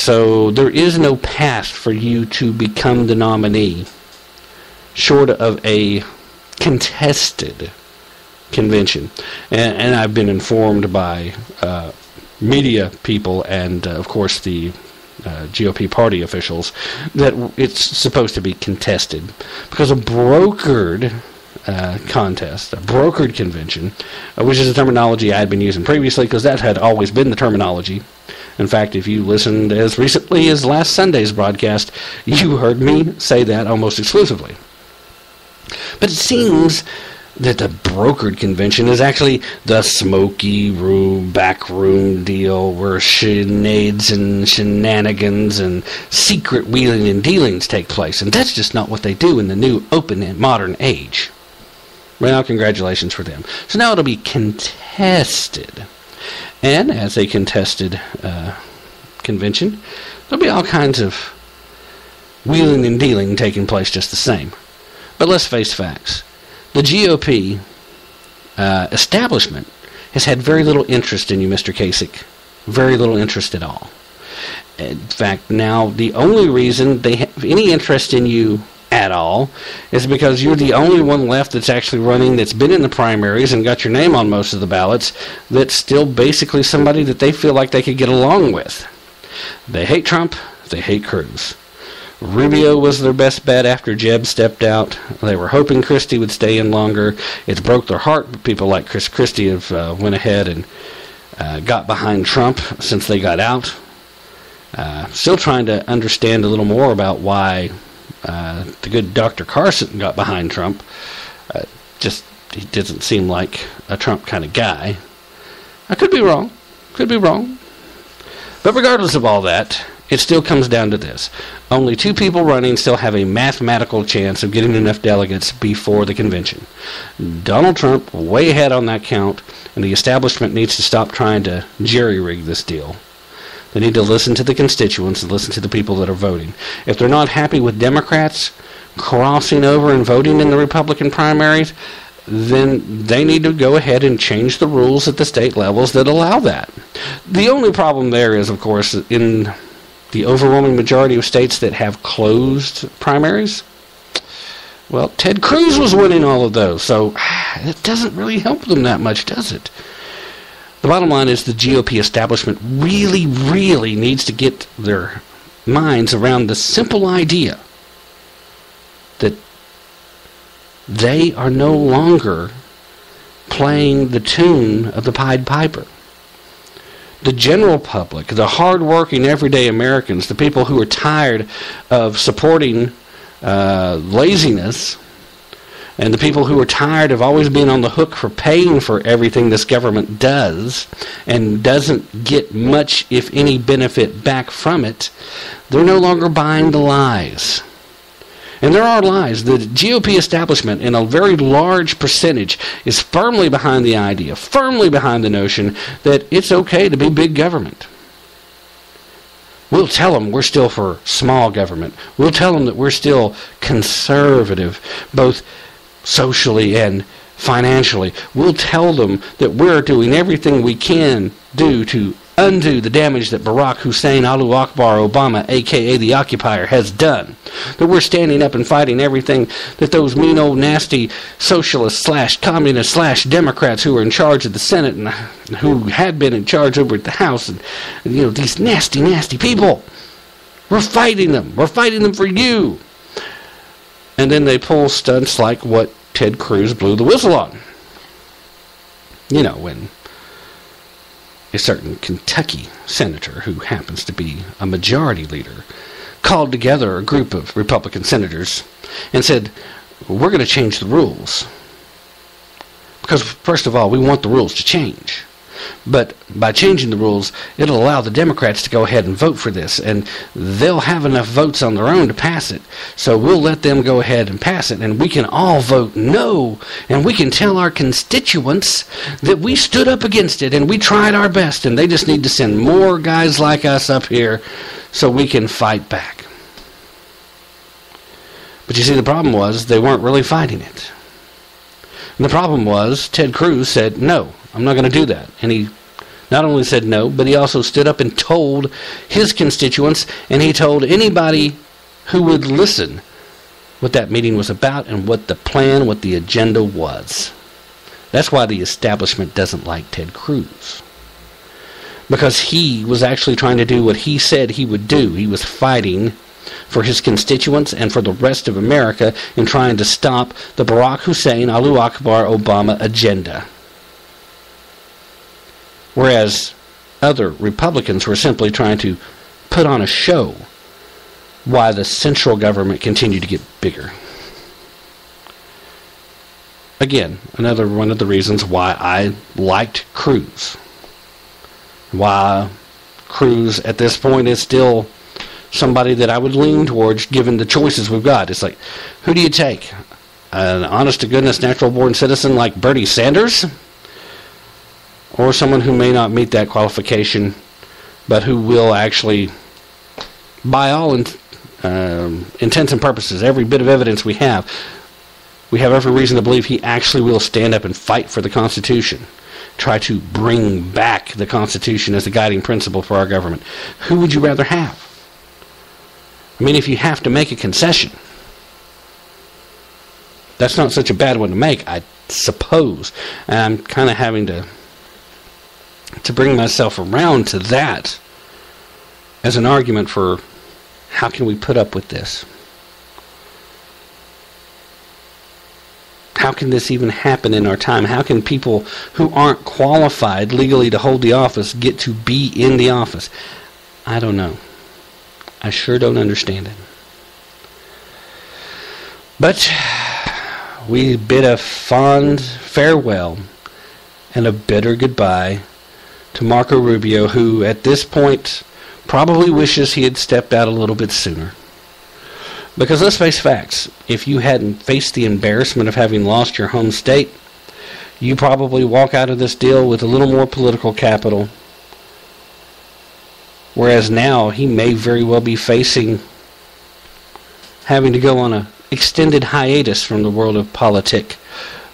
So there is no path for you to become the nominee short of a contested convention. And I've been informed by media people and, of course, the GOP party officials that it's supposed to be contested. Because a brokered contest, a brokered convention, which is a terminology I had been using previously because that had always been the terminology. In fact, if you listened as recently as last Sunday's broadcast, you heard me say that almost exclusively. But it seems that the brokered convention is actually the smoky room, backroom deal where shenanigans and shenanigans and secret wheeling and dealings take place. And that's just not what they do in the new open and modern age. Well, congratulations for them. So now it'll be contested. And as a contested convention, there'll be all kinds of wheeling and dealing taking place just the same. But let's face facts. The GOP establishment has had very little interest in you, Mr. Kasich. Very little interest at all. In fact, now the only reason they have any interest in you at all is because you're the only one left that's actually running, that's been in the primaries and got your name on most of the ballots, that's still basically somebody that they feel like they could get along with. They hate Trump. They hate Cruz. Rubio was their best bet after Jeb stepped out. They were hoping Christie would stay in longer. It's broke their heart, but people like Chris Christie have went ahead and got behind Trump since they got out. Still trying to understand a little more about why the good Dr. Carson got behind Trump. Just, he doesn't seem like a Trump kind of guy. I could be wrong. Could be wrong. But regardless of all that, it still comes down to this. Only two people running still have a mathematical chance of getting enough delegates before the convention. Donald Trump, way ahead on that count, and the establishment needs to stop trying to jerry-rig this deal. They need to listen to the constituents and listen to the people that are voting. If they're not happy with Democrats crossing over and voting in the Republican primaries, then they need to go ahead and change the rules at the state levels that allow that. The only problem there is, of course, in the overwhelming majority of states that have closed primaries, well, Ted Cruz was winning all of those, so it doesn't really help them that much, does it? The bottom line is the GOP establishment really, really needs to get their minds around the simple idea that they are no longer playing the tune of the Pied Piper. The general public, the hard-working everyday Americans, the people who are tired of supporting laziness, and the people who are tired of always being on the hook for paying for everything this government does and doesn't get much, if any, benefit back from it, they're no longer buying the lies. And there are lies. The GOP establishment, in a very large percentage, is firmly behind the idea, firmly behind the notion that it's okay to be big government. We'll tell them we're still for small government. We'll tell them that we're still conservative, both socially and financially. We'll tell them that we're doing everything we can do to undo the damage that Barack Hussein Alu Akbar Obama, a.k.a. the occupier, has done. That we're standing up and fighting everything that those mean old nasty socialists / communists / Democrats who are in charge of the Senate and who had been in charge over at the House, and these nasty, nasty people. We're fighting them. We're fighting them for you. And then they pull stunts like what Ted Cruz blew the whistle on. When a certain Kentucky senator, who happens to be a majority leader, called together a group of Republican senators and said, we're going to change the rules. Because, first of all, we want the rules to change. But by changing the rules, it'll allow the Democrats to go ahead and vote for this, and they'll have enough votes on their own to pass it. So we'll let them go ahead and pass it, and we can all vote no, and we can tell our constituents that we stood up against it, and we tried our best, and they just need to send more guys like us up here so we can fight back. But you see, the problem was they weren't really fighting it. And the problem was Ted Cruz said, no, I'm not going to do that. And he not only said no, but he also stood up and told his constituents, and he told anybody who would listen what that meeting was about and what the plan, what the agenda was. That's why the establishment doesn't like Ted Cruz. Because he was actually trying to do what he said he would do. He was fighting for his constituents and for the rest of America in trying to stop the Barack Hussein, Allahu Akbar, Obama agenda. Whereas other Republicans were simply trying to put on a show why the central government continued to get bigger. Again, another one of the reasons why I liked Cruz. Why Cruz at this point is still somebody that I would lean towards given the choices we've got. It's like, who do you take? An honest-to-goodness natural-born citizen like Bernie Sanders? Or someone who may not meet that qualification, but who will actually, by all intents and purposes, every bit of evidence we have every reason to believe he actually will stand up and fight for the Constitution. Try to bring back the Constitution as the guiding principle for our government. Who would you rather have? I mean, if you have to make a concession, that's not such a bad one to make, I suppose. And I'm kind of having to bring myself around to that as an argument for how can we put up with this? How can this even happen in our time? How can people who aren't qualified legally to hold the office get to be in the office? I don't know. I sure don't understand it. But we bid a fond farewell and a bitter goodbye to Marco Rubio, who at this point probably wishes he had stepped out a little bit sooner. Because let's face facts, if you hadn't faced the embarrassment of having lost your home state, you probably walk out of this deal with a little more political capital. Whereas now he may very well be facing having to go on an extended hiatus from the world of politics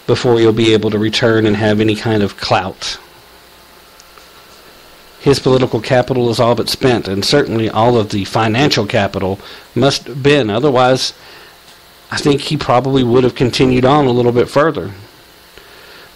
before he'll be able to return and have any kind of clout. His political capital is all but spent, and certainly all of the financial capital must have been. Otherwise, I think he probably would have continued on a little bit further,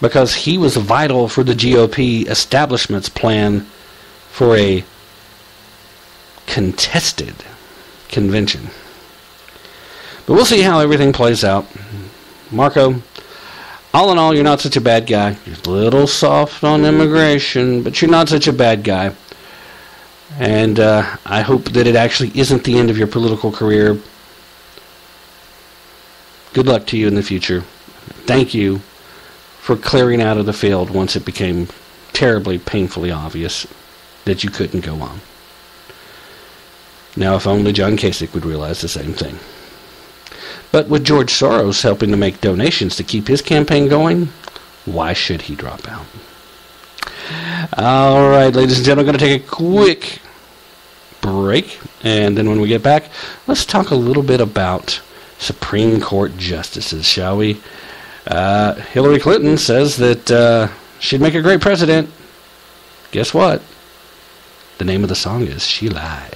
because he was vital for the GOP establishment's plan for a contested convention. But we'll see how everything plays out. Marco, all in all, you're not such a bad guy. You're a little soft on immigration, but you're not such a bad guy. And I hope that it actually isn't the end of your political career. Good luck to you in the future. Thank you for clearing out of the field once it became terribly, painfully obvious that you couldn't go on. Now, if only John Kasich would realize the same thing. But with George Soros helping to make donations to keep his campaign going, why should he drop out? All right, ladies and gentlemen, I'm going to take a quick break. And then when we get back, let's talk a little bit about Supreme Court justices, shall we? Hillary Clinton says that she'd make a great president. Guess what? The name of the song is She Lies.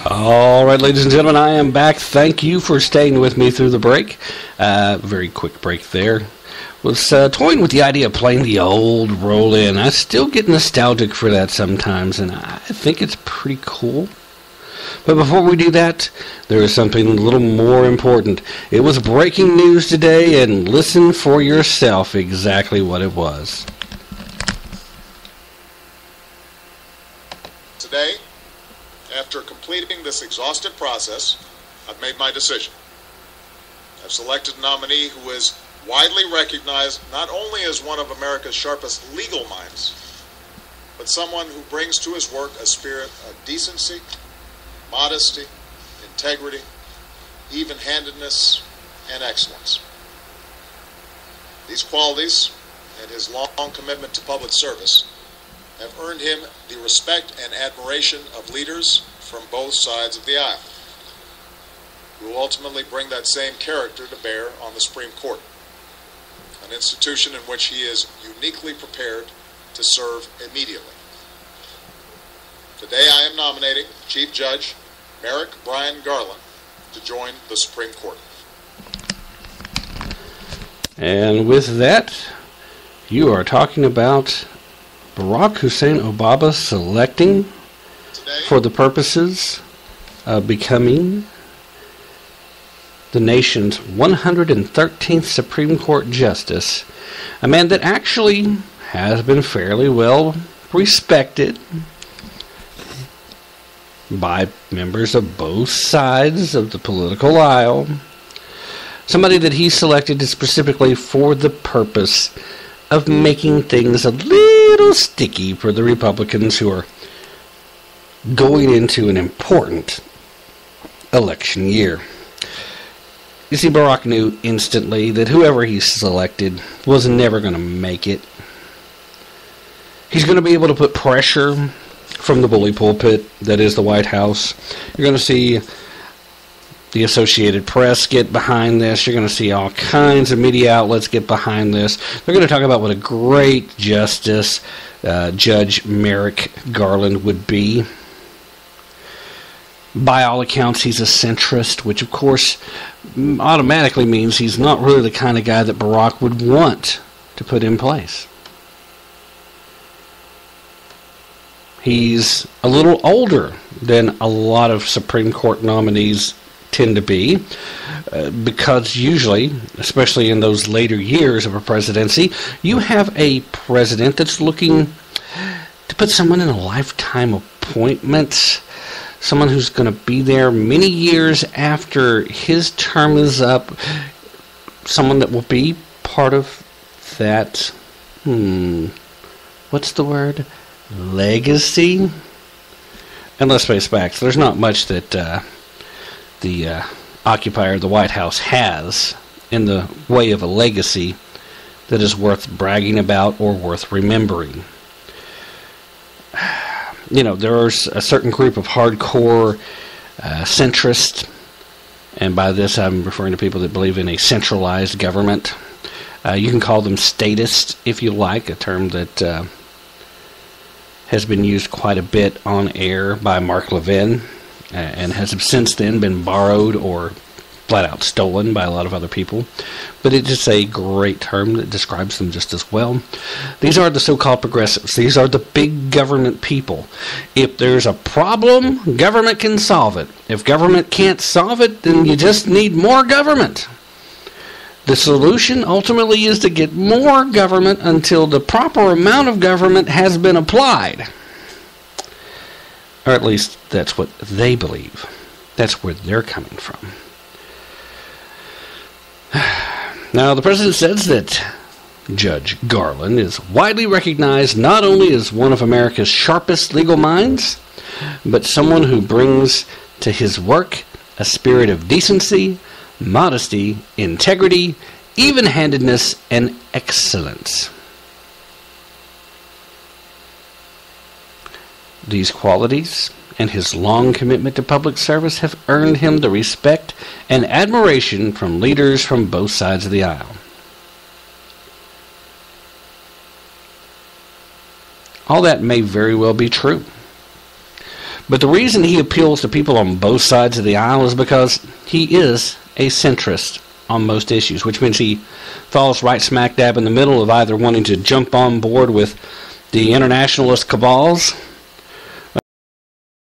All right, ladies and gentlemen, I am back. Thank you for staying with me through the break. Very quick break there. was toying with the idea of playing the old roll-in. I still get nostalgic for that sometimes, and I think it's pretty cool. But before we do that, there is something a little more important. It was breaking news today, and listen for yourself exactly what it was. Today, after completing this exhaustive process, I've made my decision. I've selected a nominee who is widely recognized not only as one of America's sharpest legal minds, but someone who brings to his work a spirit of decency, modesty, integrity, even-handedness, and excellence. These qualities and his long commitment to public service have earned him the respect and admiration of leaders from both sides of the aisle, who will ultimately bring that same character to bear on the Supreme Court, an institution in which he is uniquely prepared to serve immediately. Today I am nominating Chief Judge Merrick Brian Garland to join the Supreme Court. And with that, you are talking about Barack Hussein Obama selecting for the purposes of becoming the nation's 113th Supreme Court Justice, a man that actually has been fairly well respected by members of both sides of the political aisle. Somebody that he selected specifically for the purpose of making things a little sticky for the Republicans who are going into an important election year. You see, Barack knew instantly that whoever he selected was never going to make it. He's going to be able to put pressure from the bully pulpit that is the White House. You're going to see the Associated Press get behind this. You're going to see all kinds of media outlets get behind this. They're going to talk about what a great justice Judge Merrick Garland would be. By all accounts, he's a centrist, which of course automatically means he's not really the kind of guy that Barack would want to put in place. He's a little older than a lot of Supreme Court nominees tend to be, because usually, especially in those later years of a presidency, you have a president that's looking to put someone in a lifetime appointment, someone who's going to be there many years after his term is up, someone that will be part of that, what's the word? Legacy? And let's face facts, there's not much that the occupier of the White House has in the way of a legacy that is worth bragging about or worth remembering. You know, there's a certain group of hardcore centrists, and by this I'm referring to people that believe in a centralized government. You can call them statists if you like, a term that has been used quite a bit on air by Mark Levin, and has since then been borrowed or flat out stolen by a lot of other people. But it's just a great term that describes them just as well. These are the so-called progressives. These are the big government people. If there's a problem, government can solve it. If government can't solve it, then you just need more government. The solution ultimately is to get more government until the proper amount of government has been applied. Or at least that's what they believe. That's where they're coming from. Now, the president says that Judge Garland is widely recognized not only as one of America's sharpest legal minds, but someone who brings to his work a spirit of decency, modesty, integrity, even-handedness, and excellence. These qualities and his long commitment to public service have earned him the respect and admiration from leaders from both sides of the aisle. All that may very well be true. But the reason he appeals to people on both sides of the aisle is because he is a centrist. on most issues, which means he falls right smack dab in the middle of either wanting to jump on board with the internationalist cabals